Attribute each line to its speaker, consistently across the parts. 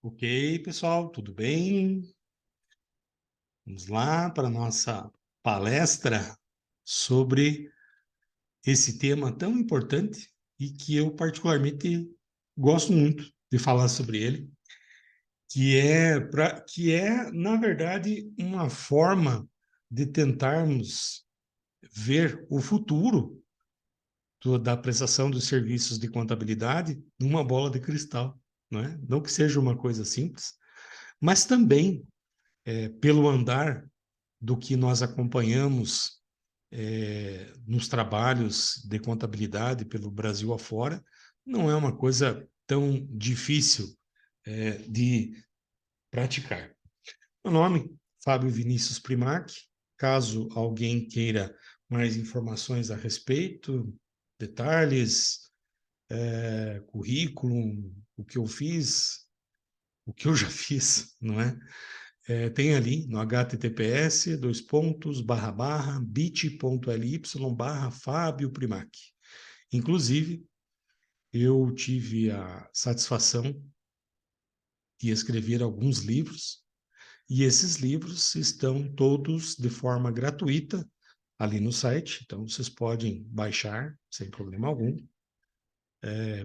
Speaker 1: Ok, pessoal, tudo bem? Vamos lá para a nossa palestra sobre esse tema tão importante e que eu particularmente gosto muito de falar sobre ele, na verdade, uma forma de tentarmos ver o futuro da prestação dos serviços de contabilidade numa bola de cristal, não é? Não que seja uma coisa simples, mas também pelo andar do que nós acompanhamos nos trabalhos de contabilidade pelo Brasil afora, não é uma coisa tão difícil de praticar. Meu nome, Fábio Vinícius Primac. Caso alguém queira mais informações a respeito, detalhes, currículo, o que eu fiz, o que eu já fiz, não é? Tem ali no https bit.ly/Fábio Primac. Inclusive, eu tive a satisfação de escrever alguns livros, e esses livros estão todos de forma gratuita ali no site, então vocês podem baixar sem problema algum.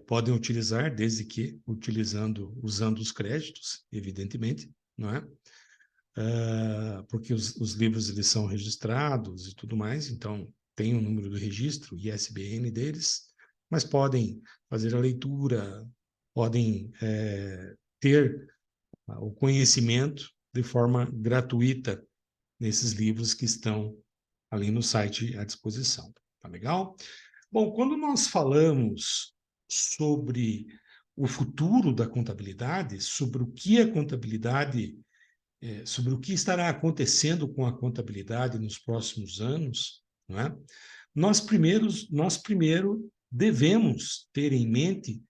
Speaker 1: Podem utilizar, desde que usando os créditos, evidentemente, não é? Porque os livros eles são registrados e tudo mais, então tem o número do registro, o ISBN deles, mas podem fazer a leitura, podem ter o conhecimento de forma gratuita nesses livros que estão ali no site à disposição. Tá legal? Bom, quando nós falamos sobre o futuro da contabilidade, sobre o que a contabilidade sobre o que estará acontecendo com a contabilidade nos próximos anos, não é? Nós primeiro devemos ter em mente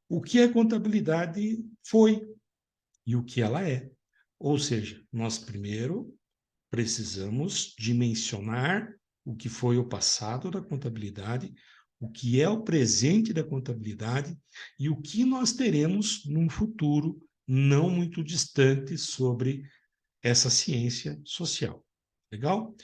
Speaker 1: o que a contabilidade foi e o que ela é. Ou seja, nós primeiro precisamos dimensionar o que foi o passado da contabilidade, o que é o presente da contabilidade e o que nós teremos num futuro não muito distante sobre essa ciência social. Legal?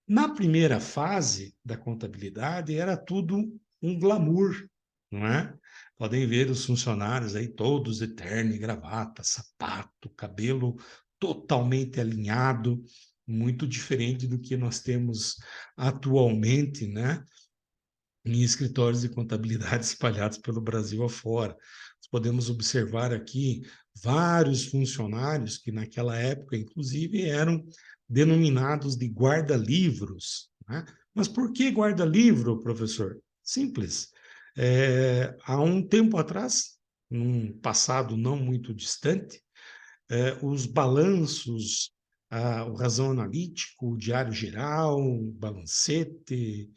Speaker 1: Na primeira fase da contabilidade, era tudo um glamour, não é? Podem ver os funcionários aí todos de terno e gravata, sapato, cabelo totalmente alinhado, muito diferente do que nós temos atualmente, né? Em escritórios de contabilidade espalhados pelo Brasil afora. Nós podemos observar aqui vários funcionários que naquela época, inclusive, eram denominados de guarda-livros. Né? Mas por que guarda-livro, professor? Simples. Há um tempo atrás, num passado não muito distante, os balanços, o razão analítico, o diário geral, balancete,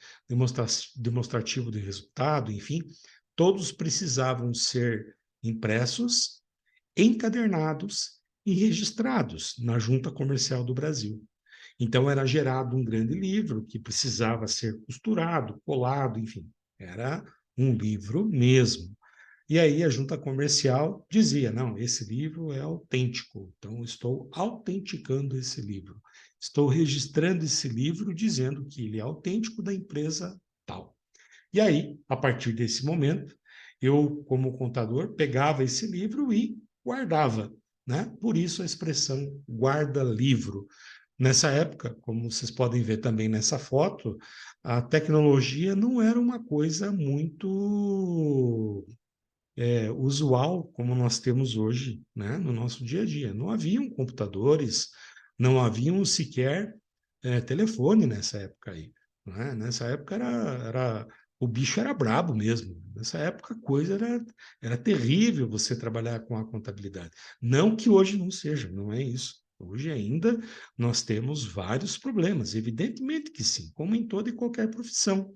Speaker 1: demonstrativo de resultado, enfim, todos precisavam ser impressos, encadernados e registrados na Junta Comercial do Brasil. Então, era gerado um grande livro que precisava ser costurado, colado, enfim, era um livro mesmo. E aí a junta comercial dizia: não, esse livro é autêntico, então estou autenticando esse livro. Estou registrando esse livro dizendo que ele é autêntico da empresa tal. E aí, a partir desse momento, eu, como contador, pegava esse livro e guardava, né? Por isso a expressão guarda-livro. Nessa época, como vocês podem ver também nessa foto, a tecnologia não era uma coisa muito usual como nós temos hoje, né, no nosso dia a dia. Não haviam computadores, não haviam sequer telefone nessa época aí. Né? Nessa época o bicho era brabo mesmo. Nessa época a coisa era terrível você trabalhar com a contabilidade. Não que hoje não seja, não é isso. Hoje ainda nós temos vários problemas, evidentemente que sim, como em toda e qualquer profissão.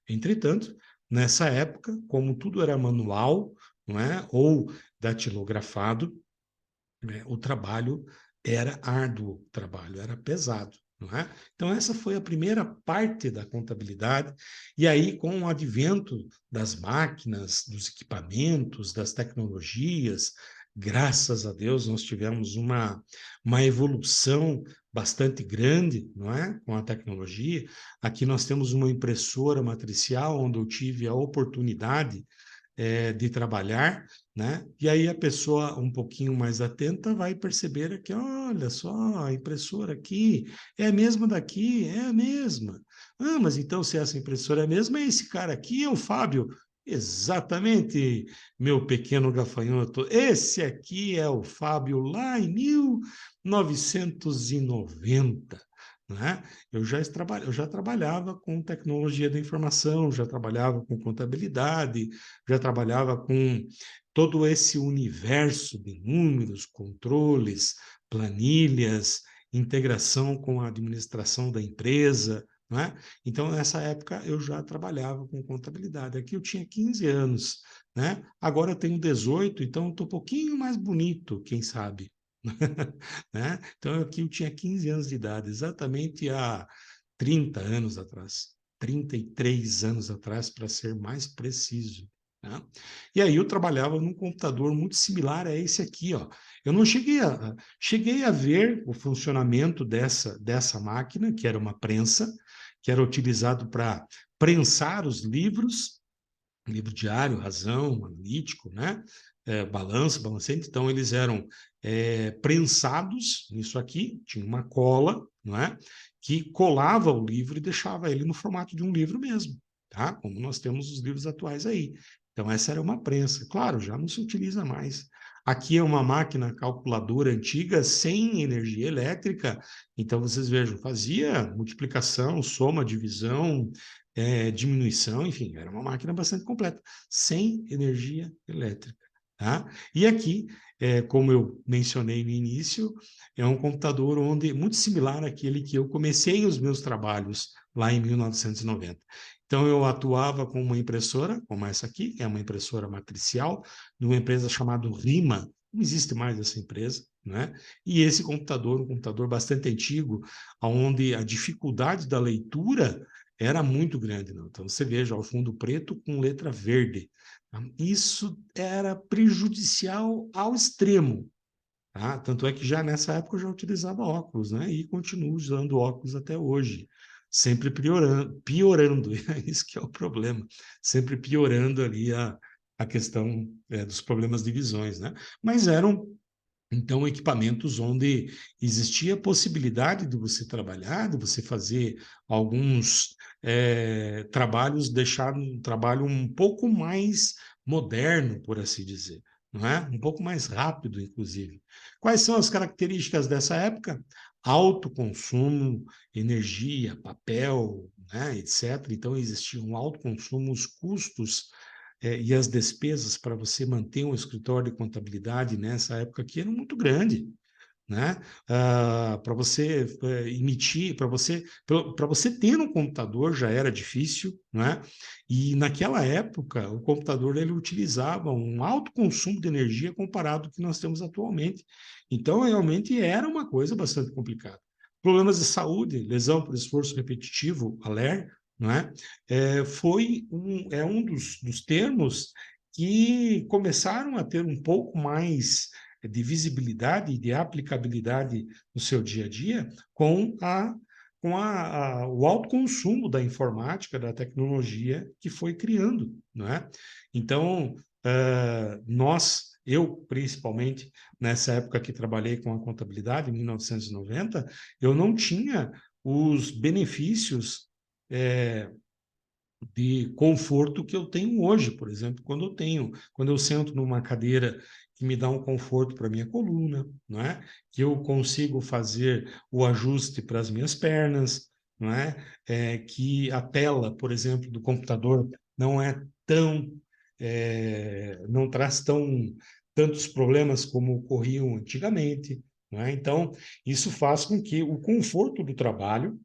Speaker 1: Entretanto, nessa época, como tudo era manual, não é? Ou datilografado, né? O trabalho era árduo, o trabalho era pesado. Não é? Então, essa foi a primeira parte da contabilidade, e aí, com o advento das máquinas, dos equipamentos, das tecnologias, graças a Deus, nós tivemos uma evolução bastante grande, não é? Com a tecnologia. Aqui nós temos uma impressora matricial, onde eu tive a oportunidade de trabalhar, né? E aí a pessoa um pouquinho mais atenta vai perceber que, olha só, a impressora aqui é a mesma daqui, é a mesma. Ah, mas então se essa impressora é a mesma, esse cara aqui é o Fábio. Exatamente, meu pequeno gafanhoto. Esse aqui é o Fábio lá em 1990, né? Eu já trabalhava com tecnologia da informação, já trabalhava com contabilidade, já trabalhava com todo esse universo de números, controles, planilhas, integração com a administração da empresa, não é? Então, nessa época, eu já trabalhava com contabilidade. Aqui eu tinha 15 anos, né? Agora eu tenho 18, então estou um pouquinho mais bonito, quem sabe, né? Então, aqui eu tinha 15 anos de idade, exatamente há 30 anos atrás, 33 anos atrás, para ser mais preciso. Né? E aí eu trabalhava num computador muito similar a esse aqui, ó. Eu não cheguei a ver o funcionamento dessa máquina, que era uma prensa, que era utilizado para prensar os livros, livro diário, razão, analítico, né? Balanço, balancete. Então, eles eram prensados nisso aqui, tinha uma cola, não é? Que colava o livro e deixava ele no formato de um livro mesmo, tá? Como nós temos os livros atuais aí. Então, essa era uma prensa. Claro, já não se utiliza mais. Aqui é uma máquina calculadora antiga, sem energia elétrica. Então, vocês vejam, fazia multiplicação, soma, divisão, diminuição, enfim, era uma máquina bastante completa, sem energia elétrica. Tá? E aqui, como eu mencionei no início, é um computador onde muito similar àquele que eu comecei os meus trabalhos lá em 1990. Então, eu atuava com uma impressora, como essa aqui, que é uma impressora matricial, de uma empresa chamada Rima, não existe mais essa empresa, né? E esse computador, um computador bastante antigo, onde a dificuldade da leitura era muito grande. Não? Então, você veja, ao fundo preto com letra verde. Tá? Isso era prejudicial ao extremo. Tá? Tanto é que já nessa época eu já utilizava óculos, né? E continuo usando óculos até hoje. Sempre piorando, isso que é o problema. Sempre piorando ali a questão dos problemas de visões, né? Mas eram então, equipamentos onde existia a possibilidade de você trabalhar, de você fazer alguns trabalhos, deixar um trabalho um pouco mais moderno, por assim dizer, não é? Um pouco mais rápido, inclusive. Quais são as características dessa época? Alto consumo, energia, papel, né, etc. Então, existia um alto consumo, os custos e as despesas para você manter um escritório de contabilidade nessa época aqui eram muito grandes, né? Para você emitir, para você ter um computador já era difícil, né? E naquela época o computador ele utilizava um alto consumo de energia comparado ao que nós temos atualmente. Então realmente era uma coisa bastante complicada. Problemas de saúde, lesão por esforço repetitivo, ALER, não é? É um dos termos que começaram a ter um pouco mais de visibilidade e de aplicabilidade no seu dia a dia o alto consumo da informática, da tecnologia que foi criando, não é? Então, eu principalmente, nessa época que trabalhei com a contabilidade, em 1990, eu não tinha os benefícios é, de conforto que eu tenho hoje, por exemplo, quando eu sento numa cadeira que me dá um conforto para minha coluna, não é? Que eu consigo fazer o ajuste para as minhas pernas, não é? Que a tela, por exemplo, do computador não é tão não traz tantos problemas como ocorriam antigamente, não é? Então, isso faz com que o conforto do trabalho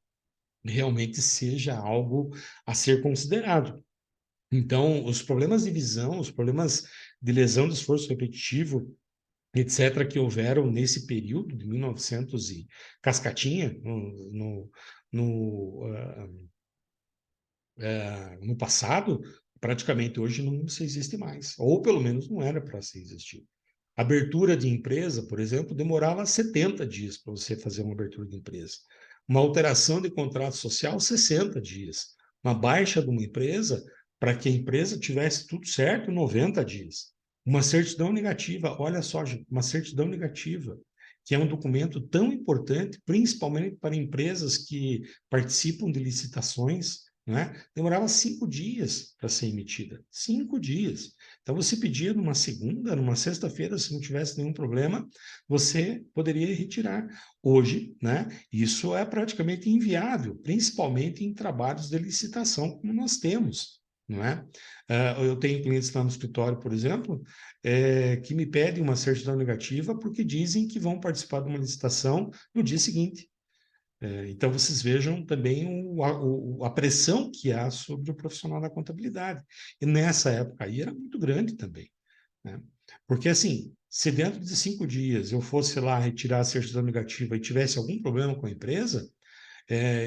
Speaker 1: realmente seja algo a ser considerado. Então, os problemas de visão, os problemas de lesão de esforço repetitivo, etc., que houveram nesse período de 1900 e cascatinha, no, no passado, praticamente hoje não se existe mais, ou pelo menos não era para se existir. Abertura de empresa, por exemplo, demorava 70 dias para você fazer uma abertura de empresa. Uma alteração de contrato social, 60 dias. Uma baixa de uma empresa, para que a empresa tivesse tudo certo, 90 dias. Uma certidão negativa, olha só, gente, uma certidão negativa, que é um documento tão importante, principalmente para empresas que participam de licitações, né? Demorava 5 dias para ser emitida. 5 dias. Então, você pedia numa segunda, numa sexta-feira, se não tivesse nenhum problema, você poderia retirar. Hoje, né, isso é praticamente inviável, principalmente em trabalhos de licitação, como nós temos. Não é? Eu tenho clientes lá no escritório, por exemplo, que me pedem uma certidão negativa porque dizem que vão participar de uma licitação no dia seguinte. Então, vocês vejam também a pressão que há sobre o profissional da contabilidade. E nessa época aí era muito grande também, né? Porque, assim, se dentro de 5 dias eu fosse lá retirar a certidão negativa e tivesse algum problema com a empresa,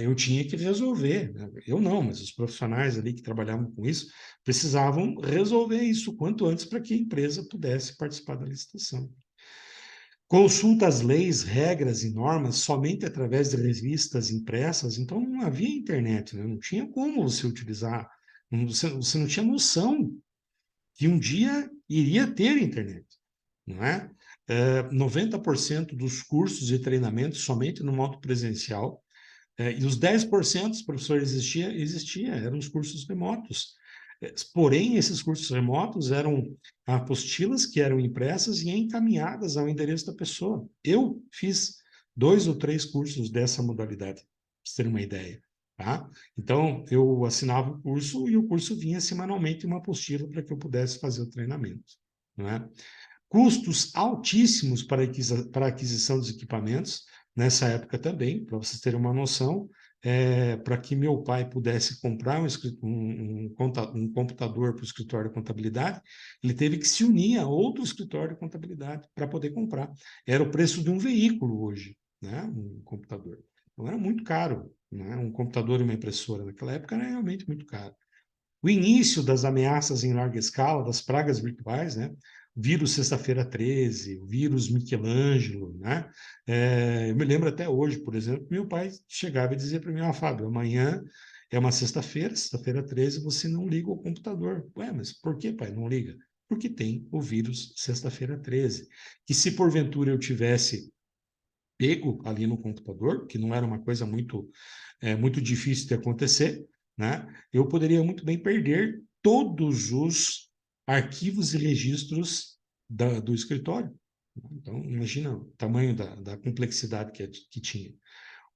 Speaker 1: eu tinha que resolver, né? Eu não, mas os profissionais ali que trabalhavam com isso precisavam resolver isso o quanto antes para que a empresa pudesse participar da licitação. Consulta as leis, regras e normas somente através de revistas impressas, então não havia internet, né? Não tinha como você utilizar, você não tinha noção que um dia iria ter internet, não é? 90% dos cursos e treinamentos somente no modo presencial, e os 10% dos professores existia, eram os cursos remotos. Porém, esses cursos remotos eram apostilas que eram impressas e encaminhadas ao endereço da pessoa. Eu fiz 2 ou 3 cursos dessa modalidade, para vocês terem uma ideia. Tá? Então, eu assinava o curso e o curso vinha semanalmente uma apostila para que eu pudesse fazer o treinamento. Não é? Custos altíssimos para a aquisição dos equipamentos, nessa época também, para vocês terem uma noção, para que meu pai pudesse comprar um computador para o escritório de contabilidade, ele teve que se unir a outro escritório de contabilidade para poder comprar. Era o preço de um veículo hoje, né? Um computador. Então era muito caro, né? Um computador e uma impressora naquela época era realmente muito caro. O início das ameaças em larga escala, das pragas virtuais, né? Vírus Sexta-feira 13, o vírus Michelangelo, né? Eu me lembro até hoje, por exemplo, meu pai chegava e dizia para mim, Fábio, amanhã é uma sexta-feira 13, você não liga o computador. Ué, mas por que, pai, não liga? Porque tem o vírus Sexta-feira 13, que se porventura eu tivesse pego ali no computador, que não era uma coisa muito difícil de acontecer, né? Eu poderia muito bem perder todos os arquivos e registros do escritório. Então, imagina o tamanho da complexidade que tinha.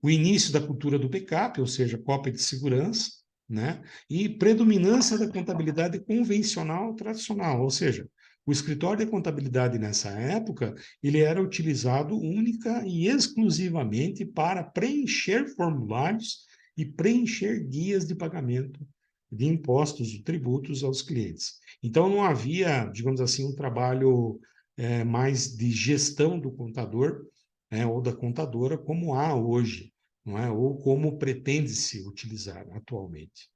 Speaker 1: O início da cultura do backup, ou seja, cópia de segurança, né? E predominância da contabilidade convencional tradicional, ou seja, o escritório de contabilidade nessa época, ele era utilizado única e exclusivamente para preencher formulários e preencher guias de pagamento de impostos e tributos aos clientes. Então não havia, digamos assim, um trabalho mais de gestão do contador, ou da contadora como há hoje, não é? Ou como pretende-se utilizar atualmente.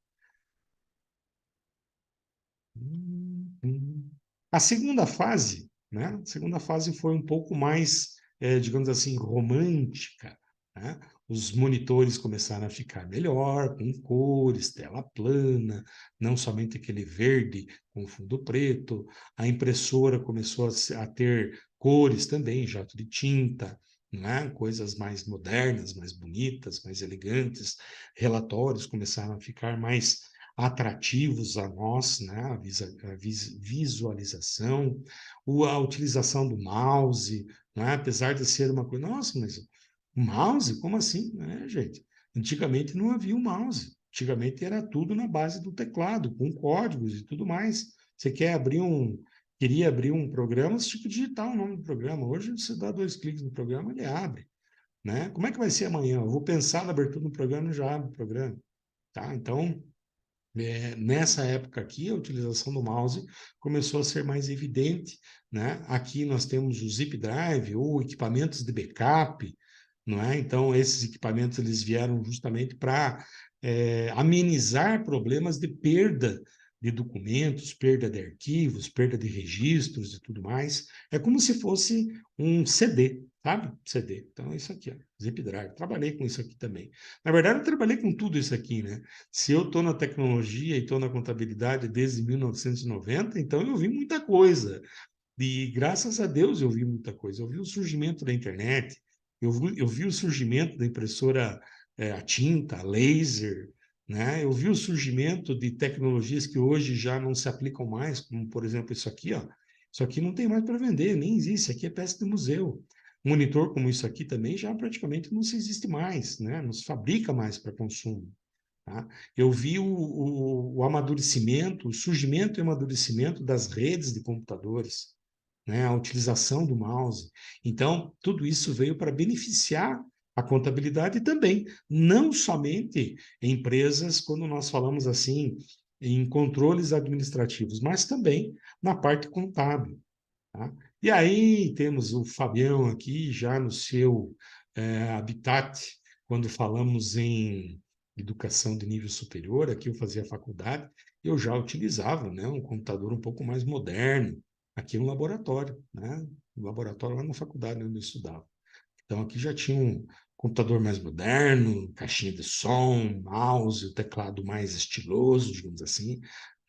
Speaker 1: A segunda fase, né? A segunda fase foi um pouco mais, digamos assim, romântica, né? Os monitores começaram a ficar melhor, com cores, tela plana, não somente aquele verde com fundo preto. A impressora começou a ter cores também, jato de tinta, né? Coisas mais modernas, mais bonitas, mais elegantes. Relatórios começaram a ficar mais atrativos a nós, né? A visualização, a utilização do mouse, né? Apesar de ser uma coisa, nossa, mas o mouse? Como assim? Gente, antigamente não havia o mouse. Antigamente era tudo na base do teclado, com códigos e tudo mais. Queria abrir um programa, você tinha que digitar o nome do programa. Hoje você dá 2 cliques no programa, ele abre, né? Como é que vai ser amanhã? Eu vou pensar na abertura do programa e já abre o programa, tá? Então, nessa época aqui, a utilização do mouse começou a ser mais evidente, né? Aqui nós temos o Zip Drive ou equipamentos de backup, não é? Então, esses equipamentos eles vieram justamente para amenizar problemas de perda de documentos, perda de arquivos, perda de registros e tudo mais. É como se fosse um CD, sabe? CD. Então, é isso aqui, ó, Zip Drive. Trabalhei com isso aqui também. Na verdade, eu trabalhei com tudo isso aqui, né? Se eu estou na tecnologia e estou na contabilidade desde 1990, então eu vi muita coisa. E graças a Deus eu vi muita coisa. Eu vi o surgimento da internet, eu vi o surgimento da impressora a tinta, a laser, né? Eu vi o surgimento de tecnologias que hoje já não se aplicam mais, como por exemplo isso aqui, ó. Isso aqui não tem mais para vender, nem existe. Isso aqui é peça de museu. Um monitor como isso aqui também já praticamente não se existe mais, né? Não se fabrica mais para consumo. Tá? Eu vi o amadurecimento, o surgimento e amadurecimento das redes de computadores, né, a utilização do mouse. Então, tudo isso veio para beneficiar a contabilidade também, não somente em empresas, quando nós falamos assim, em controles administrativos, mas também na parte contábil. Tá? E aí temos o Fabião aqui, já no seu habitat, quando falamos em educação de nível superior, aqui eu fazia faculdade, eu já utilizava, né, um computador um pouco mais moderno, aqui no laboratório, né, no laboratório lá na faculdade onde eu estudava. Então aqui já tinha um computador mais moderno, caixinha de som, mouse, o teclado mais estiloso, digamos assim,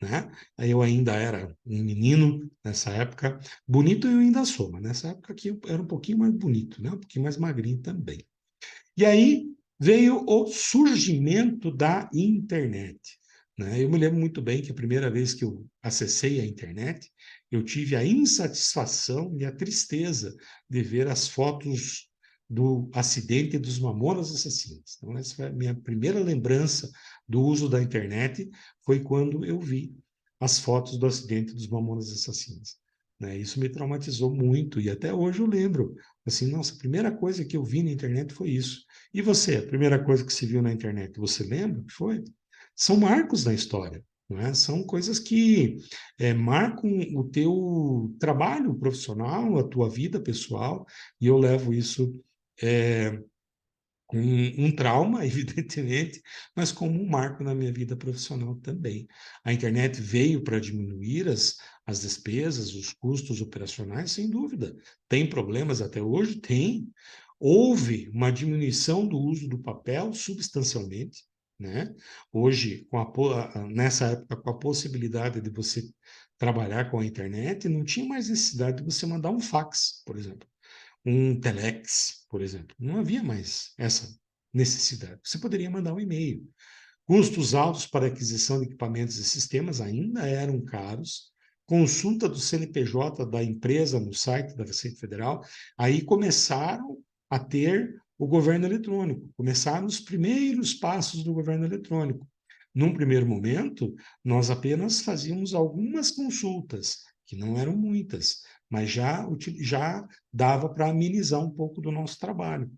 Speaker 1: né? Aí eu ainda era um menino nessa época, bonito eu ainda sou, mas nessa época aqui eu era um pouquinho mais bonito, né? Um pouquinho mais magrinho também. E aí veio o surgimento da internet, né? Eu me lembro muito bem que a primeira vez que eu acessei a internet, eu tive a insatisfação e a tristeza de ver as fotos do acidente dos Mamonas Assassinos. Então, essa foi a minha primeira lembrança do uso da internet, foi quando eu vi as fotos do acidente dos Mamonas Assassinos. Né? Isso me traumatizou muito e até hoje eu lembro. Assim, nossa, a primeira coisa que eu vi na internet foi isso. E você, a primeira coisa que se viu na internet, você lembra o que foi? São marcos na história, não é? São coisas que marcam o teu trabalho profissional, a tua vida pessoal, e eu levo isso é, com um trauma, evidentemente, mas como um marco na minha vida profissional também. A internet veio para diminuir as despesas, os custos operacionais, sem dúvida. Tem problemas até hoje? Tem. Houve uma diminuição do uso do papel substancialmente, né? Hoje, nessa época, com a possibilidade de você trabalhar com a internet, não tinha mais necessidade de você mandar um fax, por exemplo, um telex, por exemplo. Não havia mais essa necessidade. Você poderia mandar um e-mail. Custos altos para aquisição de equipamentos e sistemas ainda eram caros. Consulta do CNPJ da empresa no site da Receita Federal, aí começaram a ter o governo eletrônico, começaram os primeiros passos do governo eletrônico. Num primeiro momento, nós apenas fazíamos algumas consultas, que não eram muitas, mas já dava para amenizar um pouco do nosso trabalho.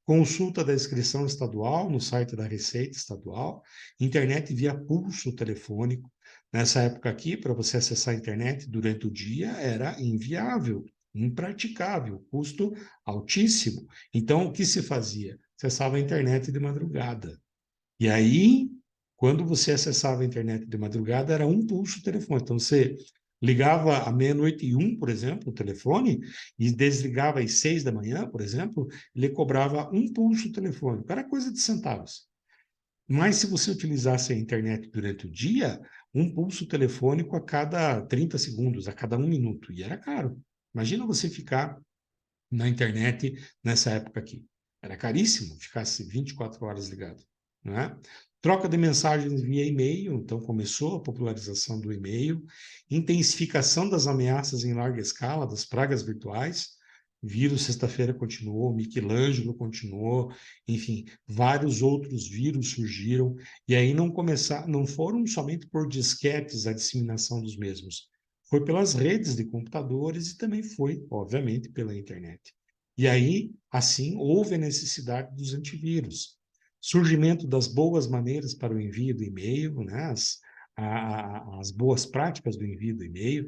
Speaker 1: Consulta da inscrição estadual no site da Receita Estadual, internet via pulso telefônico. Nessa época aqui, para você acessar a internet durante o dia, era inviável, impraticável, custo altíssimo. Então, o que se fazia? Acessava a internet de madrugada. E aí, quando você acessava a internet de madrugada, era um pulso telefone. Então, você ligava à meia-noite e um, por exemplo, o telefone, e desligava às 6 da manhã, por exemplo, ele cobrava um pulso telefônico. Era coisa de centavos. Mas se você utilizasse a internet durante o dia, um pulso telefônico a cada 30 segundos, a cada 1 minuto. E era caro. Imagina você ficar na internet nessa época aqui. Era caríssimo ficasse 24 horas ligado, não é? Troca de mensagens via e-mail, então começou a popularização do e-mail, intensificação das ameaças em larga escala, das pragas virtuais, vírus sexta-feira continuou, Michelangelo continuou, enfim, vários outros vírus surgiram, e aí não foram somente por disquetes a disseminação dos mesmos, foi pelas redes de computadores e também foi, obviamente, pela internet. E aí, assim, houve a necessidade dos antivírus. Surgimento das boas maneiras para o envio do e-mail, né? As boas práticas do envio do e-mail.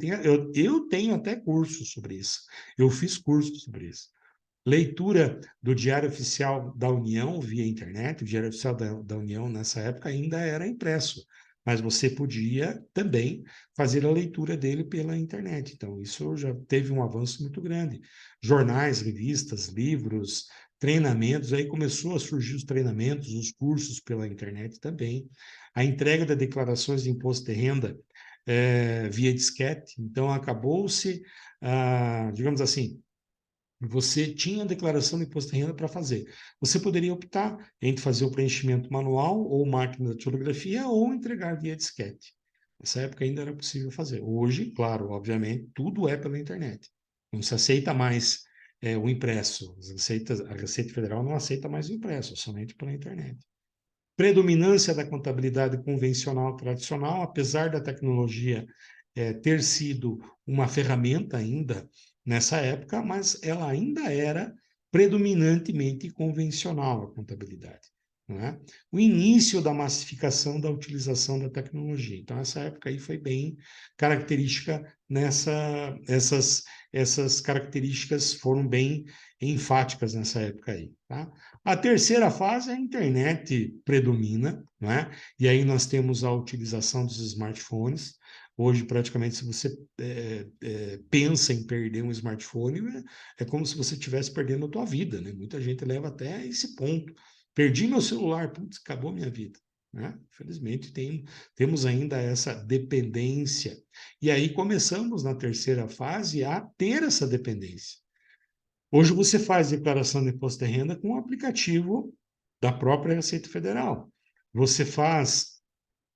Speaker 1: Eu tenho até cursos sobre isso. Eu fiz cursos sobre isso. Leitura do Diário Oficial da União via internet. O Diário Oficial da União, nessa época, ainda era impresso. mas você podia também fazer a leitura dele pela internet. Então, isso já teve um avanço muito grande. Jornais, revistas, livros, treinamentos, aí começou a surgir os treinamentos, os cursos pela internet também. A entrega de declarações de imposto de renda via disquete, então acabou-se, digamos assim, você tinha a declaração de imposto de renda para fazer. Você poderia optar entre fazer o preenchimento manual ou máquina de tipografia ou entregar via disquete. Nessa época ainda era possível fazer. Hoje, claro, obviamente, tudo é pela internet. Não se aceita mais o impresso. A Receita Federal não aceita mais o impresso, somente pela internet. Predominância da contabilidade convencional tradicional, apesar da tecnologia ter sido uma ferramenta ainda nessa época, mas ela ainda era predominantemente convencional, a contabilidade. Não é? O início da massificação da utilização da tecnologia. Então, essa época aí foi bem característica essas características foram bem enfáticas nessa época aí. Tá? A terceira fase, a internet predomina, não é? E aí nós temos a utilização dos smartphones. Hoje, praticamente, se você pensa em perder um smartphone, é como se você estivesse perdendo a tua vida, né? Muita gente leva até esse ponto. Perdi meu celular, putz, acabou minha vida. Né? Infelizmente, temos ainda essa dependência. E aí começamos, na terceira fase, a ter essa dependência. Hoje você faz declaração de imposto de renda com um aplicativo da própria Receita Federal. Você faz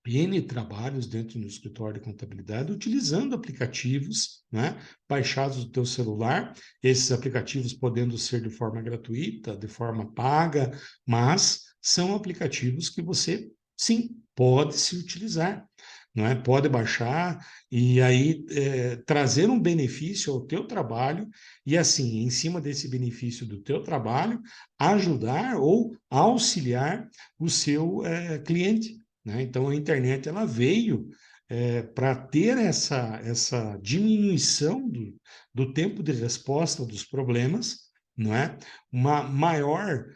Speaker 1: N trabalhos dentro do escritório de contabilidade utilizando aplicativos, né, baixados do teu celular, esses aplicativos podendo ser de forma gratuita, de forma paga, mas são aplicativos que você, sim, pode se utilizar, não é? Pode baixar e aí trazer um benefício ao teu trabalho e assim, em cima desse benefício do teu trabalho, ajudar ou auxiliar o seu cliente, né? Então, a internet ela veio para ter essa diminuição do tempo de resposta dos problemas, não é? Uma maior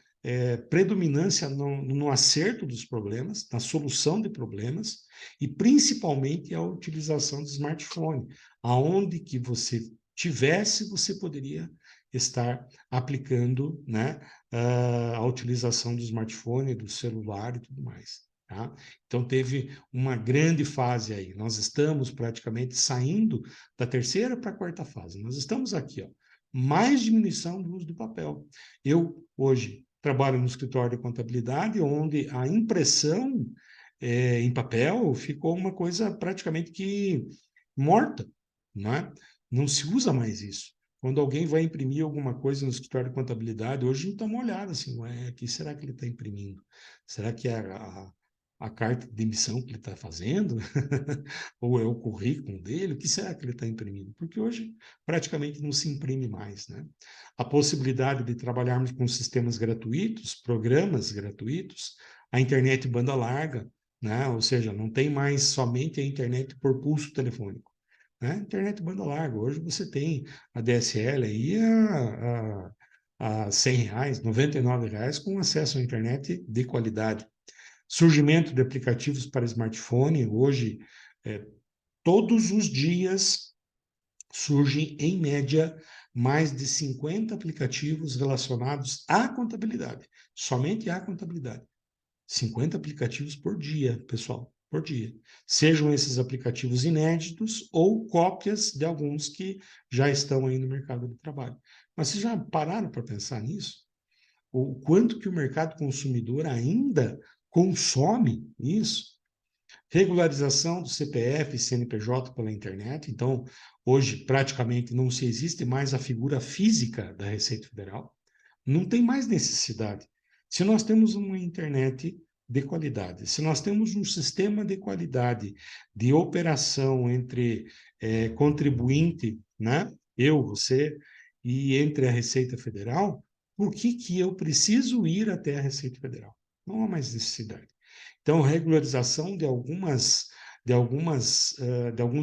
Speaker 1: predominância no acerto dos problemas, na solução de problemas, e principalmente a utilização do smartphone. Aonde que você tivesse, você poderia estar aplicando, né, a utilização do smartphone, do celular e tudo mais. Tá? Então, teve uma grande fase aí. Nós estamos praticamente saindo da terceira para a quarta fase. Nós estamos aqui, ó, mais diminuição do uso do papel. Eu, hoje, trabalho no escritório de contabilidade, onde a impressão em papel ficou uma coisa praticamente que morta, não é? Não se usa mais isso. Quando alguém vai imprimir alguma coisa no escritório de contabilidade, hoje a gente dá uma olhada assim, ué, o que será que ele está imprimindo? Será que é a carta de demissão que ele está fazendo? Ou é o currículo dele? O que será que ele está imprimindo? Porque hoje praticamente não se imprime mais, né? A possibilidade de trabalharmos com sistemas gratuitos, programas gratuitos, a internet banda larga, né? Ou seja, não tem mais somente a internet por pulso telefônico, né? Internet banda larga. Hoje você tem a DSL aí a R$ 100, R$ 99 com acesso à internet de qualidade. Surgimento de aplicativos para smartphone. Hoje, todos os dias surgem, em média, mais de 50 aplicativos relacionados à contabilidade, somente à contabilidade. 50 aplicativos por dia, pessoal, por dia. Sejam esses aplicativos inéditos ou cópias de alguns que já estão aí no mercado de trabalho. Mas vocês já pararam para pensar nisso? O quanto que o mercado consumidor ainda consome isso? Regularização do CPF e CNPJ pela internet. Então, hoje, praticamente não se existe mais a figura física da Receita Federal. Não tem mais necessidade. Se nós temos uma internet de qualidade, se nós temos um sistema de qualidade de operação entre contribuinte, né, eu, você, e entre a Receita Federal, por que que eu preciso ir até a Receita Federal? Não há mais necessidade. Então, regularização de alguns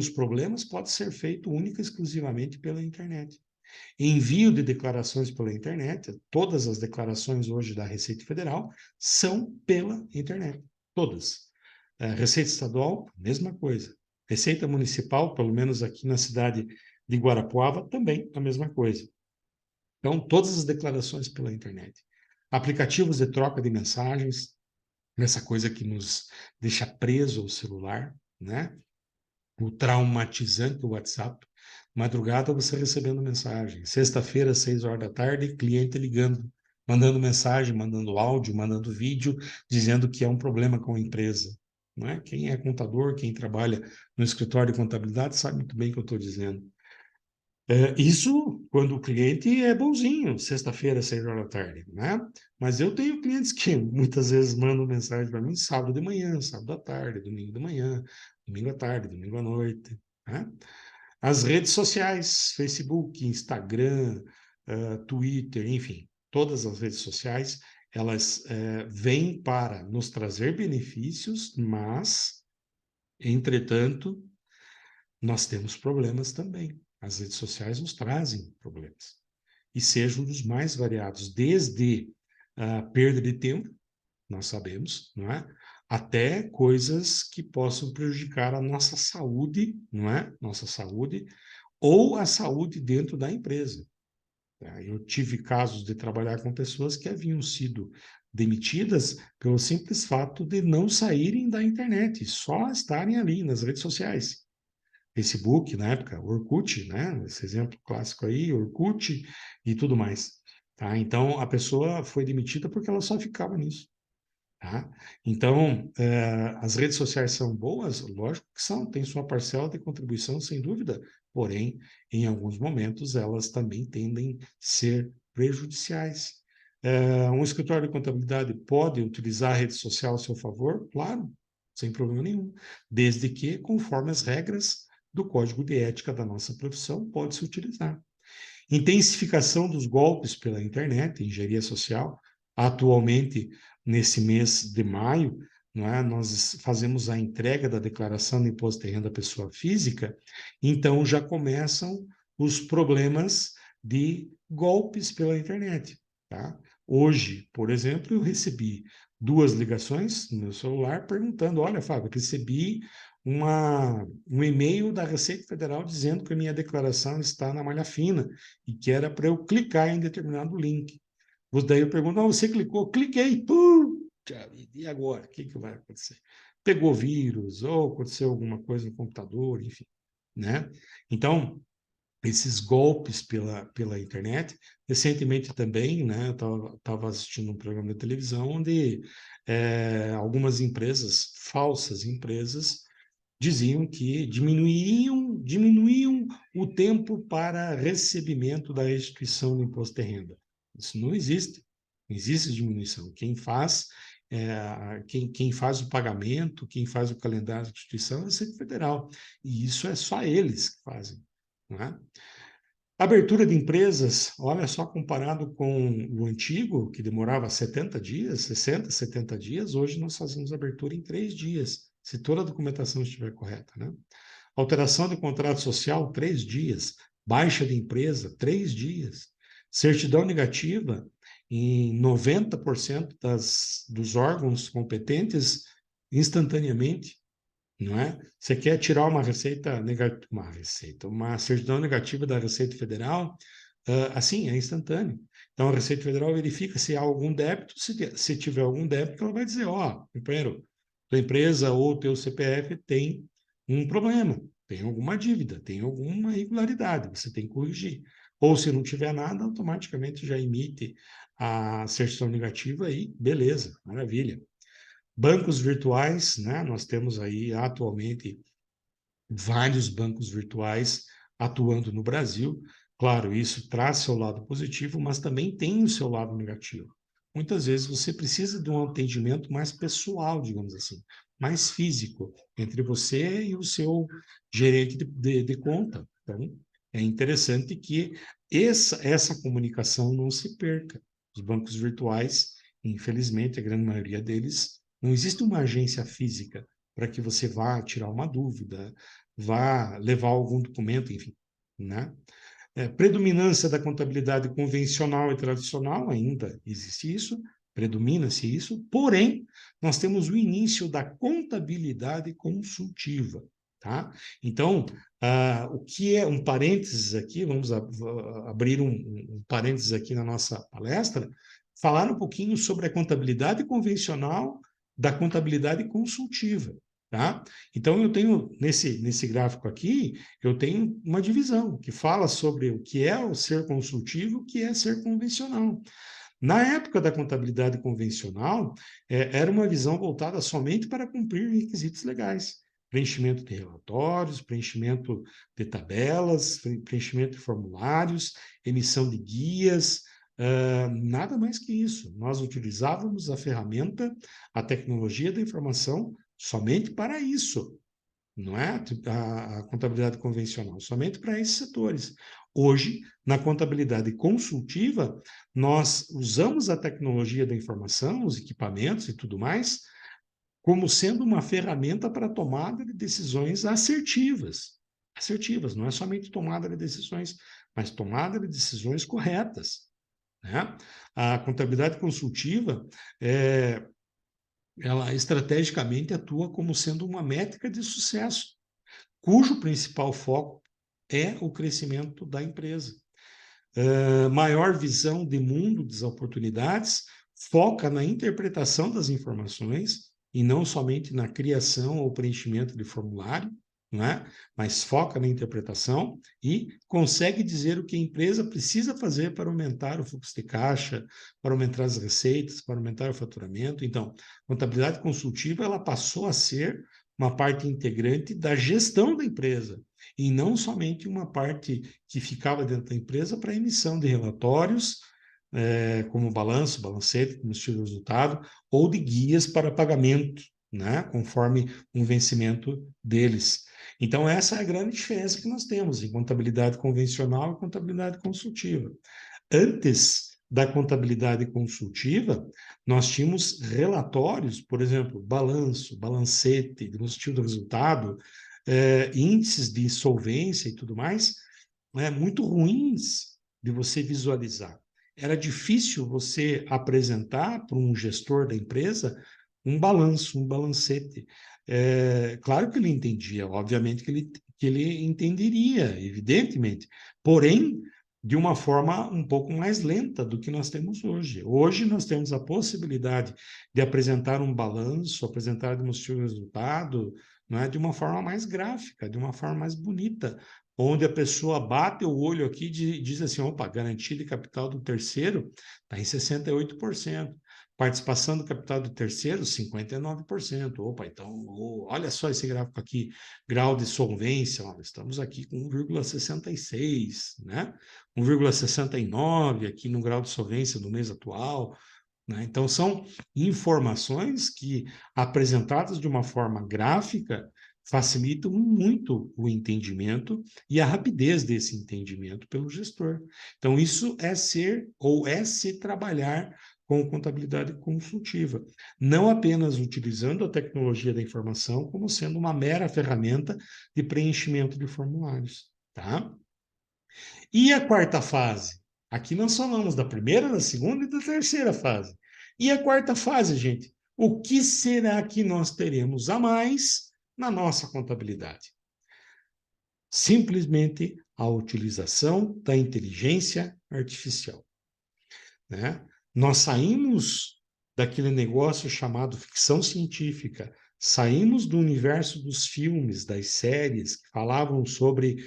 Speaker 1: problemas pode ser feito única e exclusivamente pela internet. Envio de declarações pela internet, todas as declarações hoje da Receita Federal são pela internet, todas. Receita estadual, mesma coisa. Receita municipal, pelo menos aqui na cidade de Guarapuava, também a mesma coisa. Então, todas as declarações pela internet. Aplicativos de troca de mensagens, essa coisa que nos deixa preso ao celular, né? O traumatizante do WhatsApp. Madrugada você recebendo mensagem. Sexta-feira, 6 horas da tarde, cliente ligando, mandando mensagem, mandando áudio, mandando vídeo, dizendo que é um problema com a empresa. Não é? Quem é contador, quem trabalha no escritório de contabilidade, sabe muito bem o que eu estou dizendo. Isso quando o cliente é bonzinho, sexta-feira, 6 horas da tarde, né? Mas eu tenho clientes que muitas vezes mandam mensagem para mim sábado de manhã, sábado à tarde, domingo de manhã, domingo à tarde, domingo à noite, né? As redes sociais, Facebook, Instagram, Twitter, enfim, todas as redes sociais, elas vêm para nos trazer benefícios, mas, entretanto, nós temos problemas também. As redes sociais nos trazem problemas. E sejam dos mais variados, desde a perda de tempo, nós sabemos, não é? Até coisas que possam prejudicar a nossa saúde, não é? Nossa saúde, ou a saúde dentro da empresa. Eu tive casos de trabalhar com pessoas que haviam sido demitidas pelo simples fato de não saírem da internet, só estarem ali nas redes sociais. Facebook, na época, Orkut, né? Esse exemplo clássico aí, Orkut e tudo mais. Tá? Então, a pessoa foi demitida porque ela só ficava nisso. Tá? Então, as redes sociais são boas? Lógico que são, tem sua parcela de contribuição, sem dúvida. Porém, em alguns momentos, elas também tendem a ser prejudiciais. Um escritório de contabilidade pode utilizar a rede social a seu favor? Claro, sem problema nenhum, desde que, conforme as regras do Código de Ética da nossa profissão, pode-se utilizar. Intensificação dos golpes pela internet, engenharia social. Atualmente, nesse mês de maio, não é, nós fazemos a entrega da declaração de imposto de renda da pessoa física, então já começam os problemas de golpes pela internet. Tá? Hoje, por exemplo, eu recebi 2 ligações no meu celular perguntando: olha, Fábio, recebi um e-mail da Receita Federal dizendo que a minha declaração está na malha fina e que era para eu clicar em determinado link. Daí eu pergunto: ah, você clicou? Cliquei, puxa, e agora? O que vai acontecer? Pegou vírus ou aconteceu alguma coisa no computador, enfim, né? Então, esses golpes pela internet. Recentemente também, né, eu estava assistindo um programa de televisão onde algumas empresas, falsas empresas, diziam que diminuíam o tempo para recebimento da restituição do imposto de renda. Isso não existe. Não existe diminuição. Quem faz o pagamento, quem faz o calendário de restituição é a Receita Federal. E isso é só eles que fazem. Não é? Abertura de empresas, olha só, comparado com o antigo, que demorava 70 dias, 60, 70 dias, hoje nós fazemos abertura em 3 dias, se toda a documentação estiver correta, né? Alteração de contrato social, 3 dias. Baixa de empresa, 3 dias. Certidão negativa, em 90% dos órgãos competentes, instantaneamente, não é? Você quer tirar uma certidão negativa da Receita Federal, assim, é instantâneo. Então, a Receita Federal verifica se há algum débito, se tiver algum débito, ela vai dizer: ó, companheiro, tua empresa ou teu CPF tem um problema, tem alguma dívida, tem alguma irregularidade, você tem que corrigir. Ou se não tiver nada, automaticamente já emite a certidão negativa e beleza, maravilha. Bancos virtuais, né? Nós temos aí atualmente vários bancos virtuais atuando no Brasil. Claro, isso traz seu lado positivo, mas também tem o seu lado negativo. Muitas vezes você precisa de um atendimento mais pessoal, digamos assim, mais físico, entre você e o seu gerente de conta. Então, é interessante que essa comunicação não se perca. Os bancos virtuais, infelizmente, a grande maioria deles, não existe uma agência física para que você vá tirar uma dúvida, vá levar algum documento, enfim, né? Predominância da contabilidade convencional e tradicional, ainda existe isso, predomina-se isso, porém, nós temos o início da contabilidade consultiva, tá? Então, o que é um parênteses aqui, vamos abrir um parênteses aqui na nossa palestra, falar um pouquinho sobre a contabilidade convencional da contabilidade consultiva, tá? Então, eu tenho, nesse gráfico aqui, eu tenho uma divisão que fala sobre o que é o ser consultivo e o que é ser convencional. Na época da contabilidade convencional, era uma visão voltada somente para cumprir requisitos legais. Preenchimento de relatórios, preenchimento de tabelas, preenchimento de formulários, emissão de guias, nada mais que isso. Nós utilizávamos a ferramenta, a tecnologia da informação somente para isso, não é a contabilidade convencional, somente para esses setores. Hoje, na contabilidade consultiva, nós usamos a tecnologia da informação, os equipamentos e tudo mais, como sendo uma ferramenta para tomada de decisões assertivas. Assertivas, não é somente tomada de decisões, mas tomada de decisões corretas, né? A contabilidade consultiva, ela estrategicamente atua como sendo uma métrica de sucesso, cujo principal foco é o crescimento da empresa. Maior visão de mundo das oportunidades, foca na interpretação das informações e não somente na criação ou preenchimento de formulário, né? Mas foca na interpretação e consegue dizer o que a empresa precisa fazer para aumentar o fluxo de caixa, para aumentar as receitas, para aumentar o faturamento. Então, contabilidade consultiva ela passou a ser uma parte integrante da gestão da empresa e não somente uma parte que ficava dentro da empresa para emissão de relatórios, como balanço, balancete, como estilo de resultado, ou de guias para pagamento, né, conforme um vencimento deles. Então, essa é a grande diferença que nós temos em contabilidade convencional e contabilidade consultiva. Antes da contabilidade consultiva, nós tínhamos relatórios, por exemplo, balanço, balancete, demonstrativo do resultado, índices de solvência e tudo mais, muito ruins de você visualizar. Era difícil você apresentar para um gestor da empresa um balanço, um balancete. Claro que ele entendia, obviamente que ele entenderia, evidentemente. Porém, de uma forma um pouco mais lenta do que nós temos hoje. Hoje nós temos a possibilidade de apresentar um balanço, apresentar um resultado, não é, de uma forma mais gráfica, de uma forma mais bonita, onde a pessoa bate o olho aqui e diz assim, opa, garantia de capital do terceiro está em 68%. Participação do capital do terceiro, 59%. Opa, então, olha só esse gráfico aqui, grau de solvência, ó, estamos aqui com 1,66, né? 1,69 aqui no grau de solvência do mês atual, né? Então, são informações que, apresentadas de uma forma gráfica, facilitam muito o entendimento e a rapidez desse entendimento pelo gestor. Então, isso é ser ou é se trabalhar com contabilidade consultiva, não apenas utilizando a tecnologia da informação como sendo uma mera ferramenta de preenchimento de formulários, tá? E a quarta fase? Aqui nós falamos da primeira, da segunda e da terceira fase. E a quarta fase, gente? O que será que nós teremos a mais na nossa contabilidade? Simplesmente a utilização da inteligência artificial, né? Nós saímos daquele negócio chamado ficção científica, saímos do universo dos filmes, das séries que falavam sobre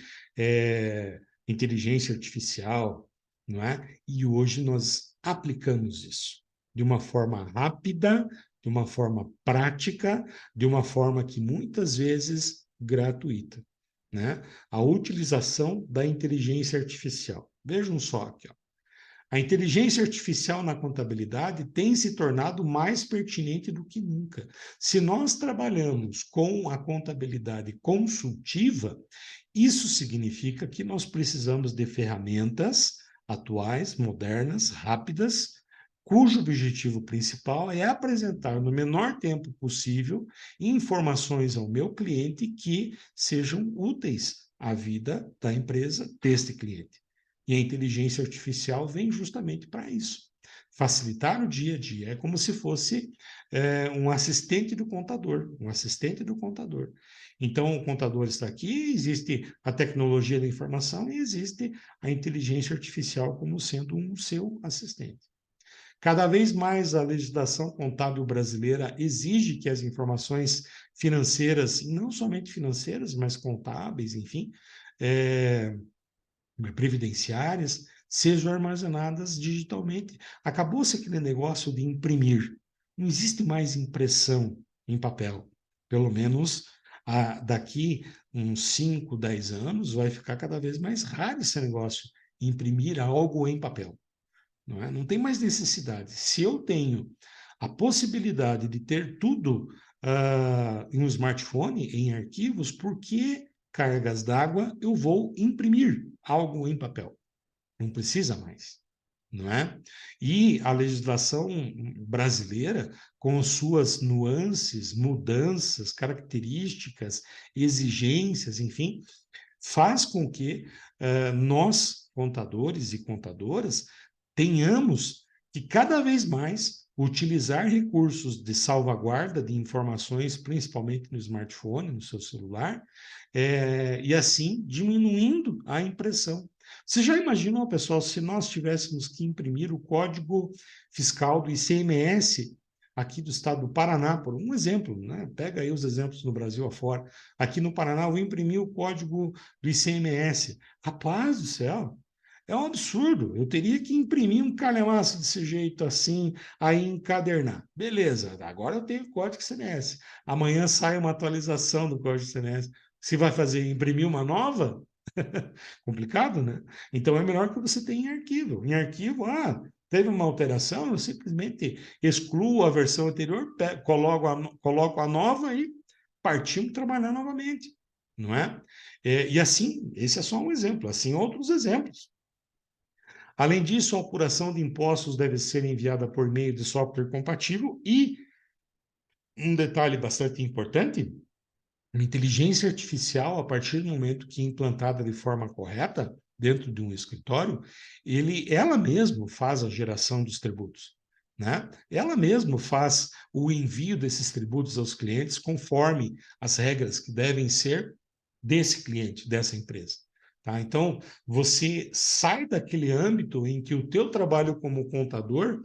Speaker 1: inteligência artificial, não é? E hoje nós aplicamos isso de uma forma rápida, de uma forma prática, de uma forma que muitas vezes gratuita, né? A utilização da inteligência artificial. Vejam só aqui, ó. A inteligência artificial na contabilidade tem se tornado mais pertinente do que nunca. Se nós trabalhamos com a contabilidade consultiva, isso significa que nós precisamos de ferramentas atuais, modernas, rápidas, cujo objetivo principal é apresentar no menor tempo possível informações ao meu cliente que sejam úteis à vida da empresa deste cliente. E a inteligência artificial vem justamente para isso. facilitar o dia a dia. É como se fosse um assistente do contador, um assistente do contador. Então, o contador está aqui, existe a tecnologia da informação e existe a inteligência artificial como sendo um seu assistente. Cada vez mais a legislação contábil brasileira exige que as informações financeiras, e não somente financeiras, mas contábeis, enfim, é, previdenciárias, sejam armazenadas digitalmente. Acabou-se aquele negócio de imprimir. Não existe mais impressão em papel. Pelo menos daqui uns 5, 10 anos vai ficar cada vez mais raro esse negócio, imprimir algo em papel. Não é? Não tem mais necessidade. Se eu tenho a possibilidade de ter tudo em um smartphone, em arquivos, por que cargas d'água eu vou imprimir algo em papel? Não precisa mais, não é? E a legislação brasileira, com suas nuances, mudanças, características, exigências, enfim, faz com que nós, contadores e contadoras, tenhamos que cada vez mais utilizar recursos de salvaguarda de informações, principalmente no smartphone, no seu celular, e assim diminuindo a impressão. Você já imaginou, pessoal, se nós tivéssemos que imprimir o código fiscal do ICMS aqui do estado do Paraná, por um exemplo, né? Pega aí os exemplos no Brasil afora. Aqui no Paraná, eu imprimi o código do ICMS. Rapaz do céu, é um absurdo. Eu teria que imprimir um calhamaço desse jeito assim, aí encadernar. Beleza, agora eu tenho o código ICMS. Amanhã sai uma atualização do código ICMS. Se vai fazer imprimir uma nova? Complicado, né? Então é melhor que você tenha em arquivo. Em arquivo, teve uma alteração, eu simplesmente excluo a versão anterior, coloco a nova e partimos trabalhar novamente, não é? E assim, esse é só um exemplo, assim outros exemplos. Além disso, a apuração de impostos deve ser enviada por meio de software compatível e um detalhe bastante importante, a inteligência artificial, a partir do momento que é implantada de forma correta dentro de um escritório, ela mesma faz a geração dos tributos, né? Ela mesma faz o envio desses tributos aos clientes conforme as regras que devem ser desse cliente, dessa empresa. Tá? Então, você sai daquele âmbito em que o teu trabalho como contador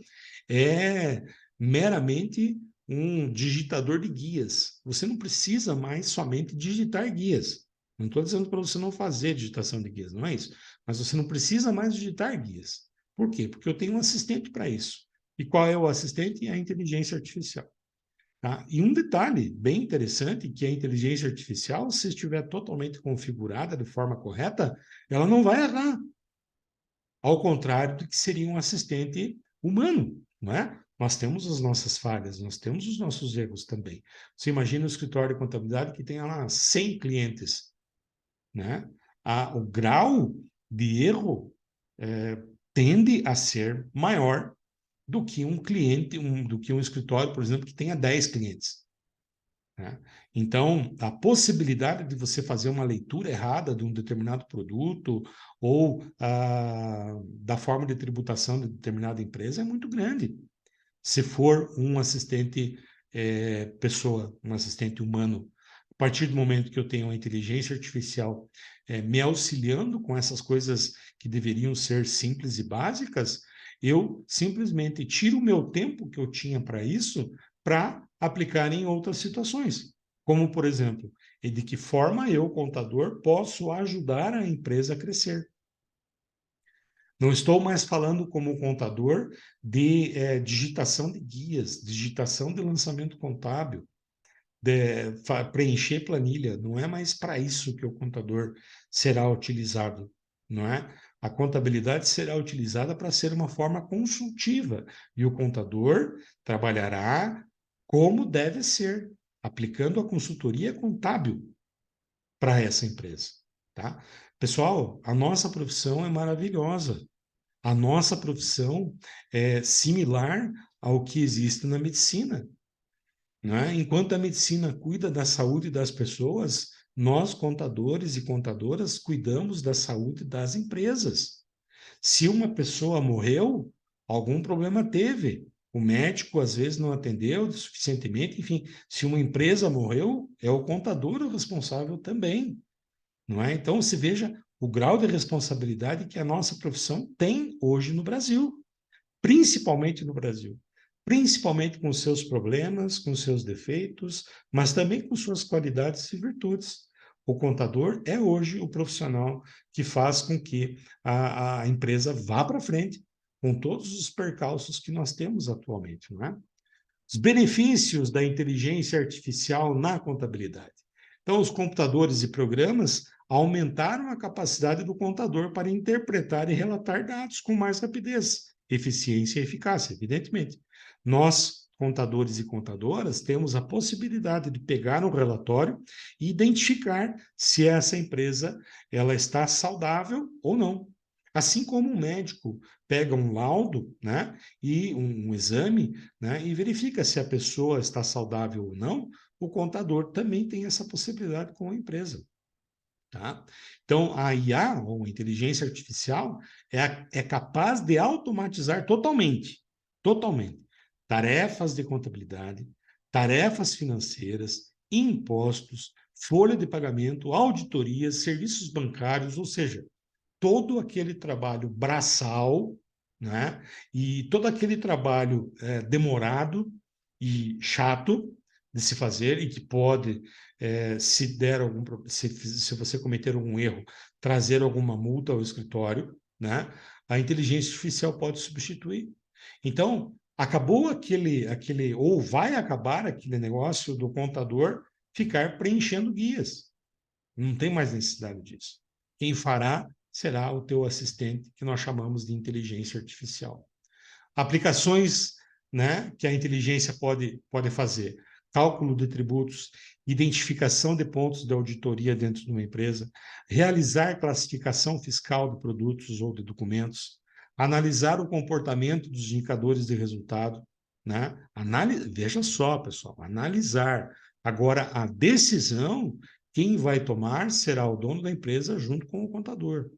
Speaker 1: é meramente um digitador de guias. Você não precisa mais somente digitar guias. Não estou dizendo para você não fazer digitação de guias, não é isso. Mas você não precisa mais digitar guias. Por quê? Porque eu tenho um assistente para isso. E qual é o assistente? É a inteligência artificial. Tá? E um detalhe bem interessante, que a inteligência artificial, se estiver totalmente configurada de forma correta, ela não vai errar. Ao contrário do que seria um assistente humano, não é? Nós temos as nossas falhas, nós temos os nossos erros também. Você imagina um escritório de contabilidade que tenha lá 100 clientes, né? O grau de erro tende a ser maior do que um cliente, do que um escritório, por exemplo, que tenha 10 clientes. Né? Então, a possibilidade de você fazer uma leitura errada de um determinado produto ou da forma de tributação de determinada empresa é muito grande. Se for um assistente pessoa, um assistente humano, a partir do momento que eu tenho a inteligência artificial me auxiliando com essas coisas que deveriam ser simples e básicas, eu simplesmente tiro o meu tempo que eu tinha para isso para aplicar em outras situações. Como, por exemplo, de que forma eu, contador, posso ajudar a empresa a crescer. Não estou mais falando como contador de digitação de guias, digitação de lançamento contábil, de preencher planilha. Não é mais para isso que o contador será utilizado, não é? A contabilidade será utilizada para ser uma forma consultiva e o contador trabalhará como deve ser, aplicando a consultoria contábil para essa empresa, tá? Pessoal, a nossa profissão é maravilhosa. A nossa profissão é similar ao que existe na medicina. Né? Enquanto a medicina cuida da saúde das pessoas, nós, contadores e contadoras, cuidamos da saúde das empresas. Se uma pessoa morreu, algum problema teve. O médico, às vezes, não atendeu suficientemente. Enfim, se uma empresa morreu, é o contador o responsável também, não é? Então, se veja o grau de responsabilidade que a nossa profissão tem hoje no Brasil, principalmente no Brasil. Principalmente com seus problemas, com seus defeitos, mas também com suas qualidades e virtudes. O contador é hoje o profissional que faz com que a empresa vá para frente com todos os percalços que nós temos atualmente, não é? Os benefícios da inteligência artificial na contabilidade. Então, os computadores e programas aumentaram a capacidade do contador para interpretar e relatar dados com mais rapidez, eficiência e eficácia, evidentemente. Nós, contadores e contadoras, temos a possibilidade de pegar um relatório e identificar se essa empresa ela está saudável ou não. Assim como um médico pega um laudo, né, e um exame, né, e verifica se a pessoa está saudável ou não, o contador também tem essa possibilidade com a empresa. Tá? Então, a IA, ou inteligência artificial, é capaz de automatizar totalmente, tarefas de contabilidade, tarefas financeiras, impostos, folha de pagamento, auditorias, serviços bancários, ou seja, todo aquele trabalho braçal, né? E todo aquele trabalho demorado e chato de se fazer e que pode, se der se você cometer algum erro, trazer alguma multa ao escritório, né? A inteligência artificial pode substituir. Então, acabou ou vai acabar aquele negócio do contador ficar preenchendo guias. Não tem mais necessidade disso. Quem fará será o teu assistente, que nós chamamos de inteligência artificial. Aplicações, né, que a inteligência pode fazer: cálculo de tributos, identificação de pontos de auditoria dentro de uma empresa, realizar classificação fiscal de produtos ou de documentos, analisar o comportamento dos indicadores de resultado, né? Veja só, pessoal, analisar. Agora, a decisão, quem vai tomar será o dono da empresa junto com o contador.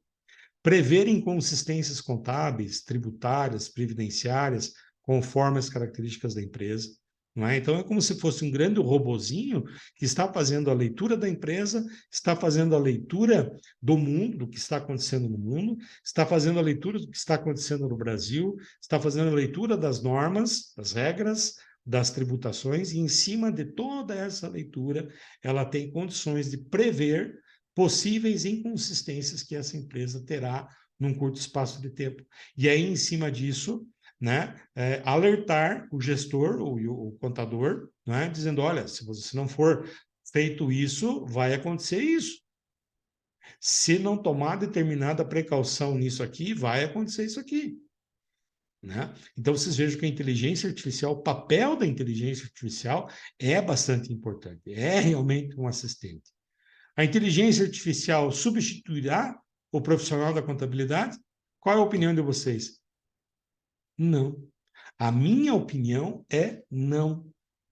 Speaker 1: Prever inconsistências contábeis, tributárias, previdenciárias, conforme as características da empresa. Não é? Então, é como se fosse um grande robozinho que está fazendo a leitura da empresa, está fazendo a leitura do mundo, do que está acontecendo no mundo, está fazendo a leitura do que está acontecendo no Brasil, está fazendo a leitura das normas, das regras, das tributações, e em cima de toda essa leitura, ela tem condições de prever possíveis inconsistências que essa empresa terá num curto espaço de tempo. E aí, em cima disso, né, alertar o gestor ou o contador, né, dizendo: olha, se você não for feito isso, vai acontecer isso. Se não tomar determinada precaução nisso aqui, vai acontecer isso aqui. Né? Então, vocês vejam que a inteligência artificial, o papel da inteligência artificial é bastante importante, é realmente um assistente. A inteligência artificial substituirá o profissional da contabilidade? Qual é a opinião de vocês? Não. A minha opinião é não.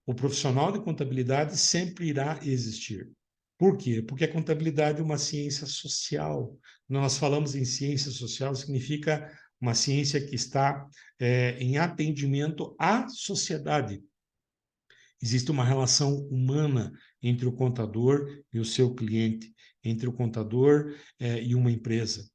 Speaker 1: O profissional de contabilidade sempre irá existir. Por quê? Porque a contabilidade é uma ciência social. Quando nós falamos em ciência social, significa uma ciência que está em atendimento à sociedade. Existe uma relação humana entre o contador e o seu cliente, entre o contador e uma empresa.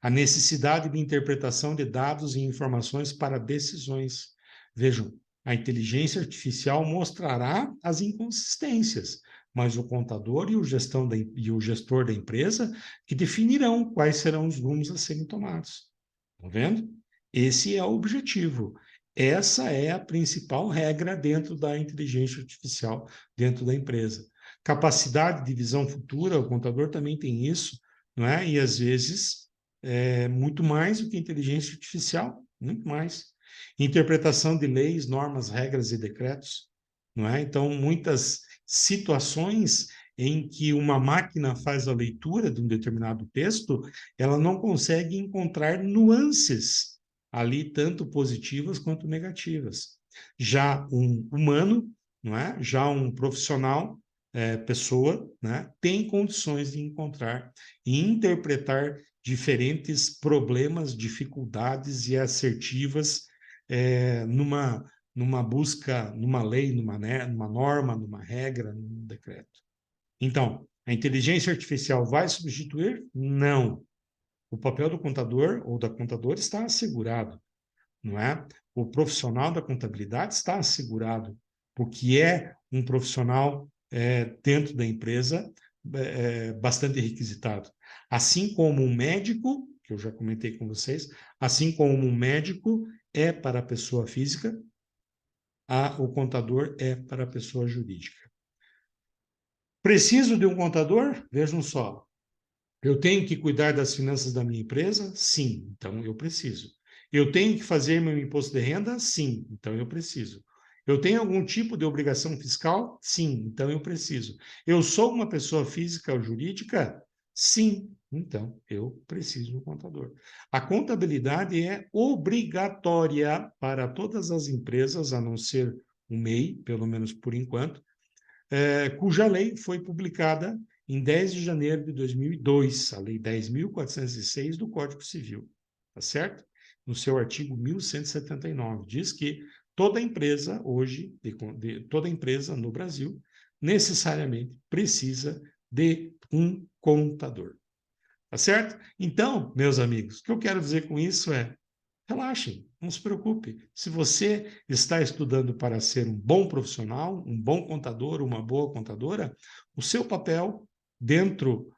Speaker 1: A necessidade de interpretação de dados e informações para decisões. Vejam, a inteligência artificial mostrará as inconsistências, mas o contador e o gestor da empresa que definirão quais serão os rumos a serem tomados. Estão vendo? Esse é o objetivo. Essa é a principal regra dentro da inteligência artificial, dentro da empresa. Capacidade de visão futura, o contador também tem isso, não é? E às vezes muito mais do que inteligência artificial, muito mais. Interpretação de leis, normas, regras e decretos, não é? Então, muitas situações em que uma máquina faz a leitura de um determinado texto, ela não consegue encontrar nuances ali, tanto positivas quanto negativas. Já um humano, não é? Já um profissional, pessoa, né? Tem condições de encontrar e interpretar diferentes problemas, dificuldades e assertivas numa busca, numa lei, numa norma, numa regra, num decreto. Então, a inteligência artificial vai substituir? Não. O papel do contador ou da contadora está assegurado, não é? O profissional da contabilidade está assegurado, porque é um profissional dentro da empresa bastante requisitado. Assim como um médico, que eu já comentei com vocês, assim como um médico é para a pessoa física, o contador é para a pessoa jurídica. Preciso de um contador? Vejam só. Eu tenho que cuidar das finanças da minha empresa? Sim, então eu preciso. Eu tenho que fazer meu imposto de renda? Sim, então eu preciso. Eu tenho algum tipo de obrigação fiscal? Sim, então eu preciso. Eu sou uma pessoa física ou jurídica? Sim, então eu preciso de um contador. A contabilidade é obrigatória para todas as empresas, a não ser o MEI, pelo menos por enquanto, cuja lei foi publicada em 10 de janeiro de 2002, a Lei 10.406 do Código Civil, tá certo? No seu artigo 1179, diz que toda empresa hoje, toda empresa no Brasil, necessariamente precisa de um contador, tá certo? Então, meus amigos, o que eu quero dizer com isso é: relaxem, não se preocupe. Se você está estudando para ser um bom profissional, um bom contador, uma boa contadora, o seu papel dentro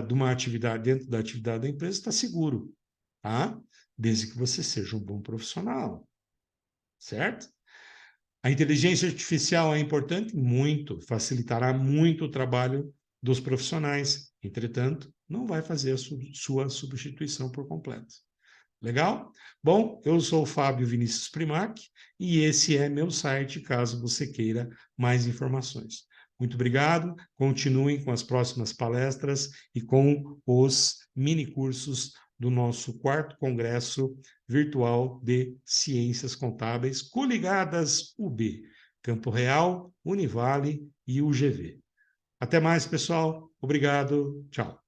Speaker 1: de uma atividade, dentro da atividade da empresa, está seguro, tá? Desde que você seja um bom profissional, certo? A inteligência artificial é importante? Muito, facilitará muito o trabalho dos profissionais. Entretanto, não vai fazer a sua substituição por completo. Legal? Bom, eu sou o Fábio Vinícius Primac e esse é meu site, caso você queira mais informações. Muito obrigado, continuem com as próximas palestras e com os minicursos do nosso 4º Congresso Virtual de Ciências Contábeis, coligadas UB, Campo Real, Univale e UGV. Até mais, pessoal. Obrigado. Tchau.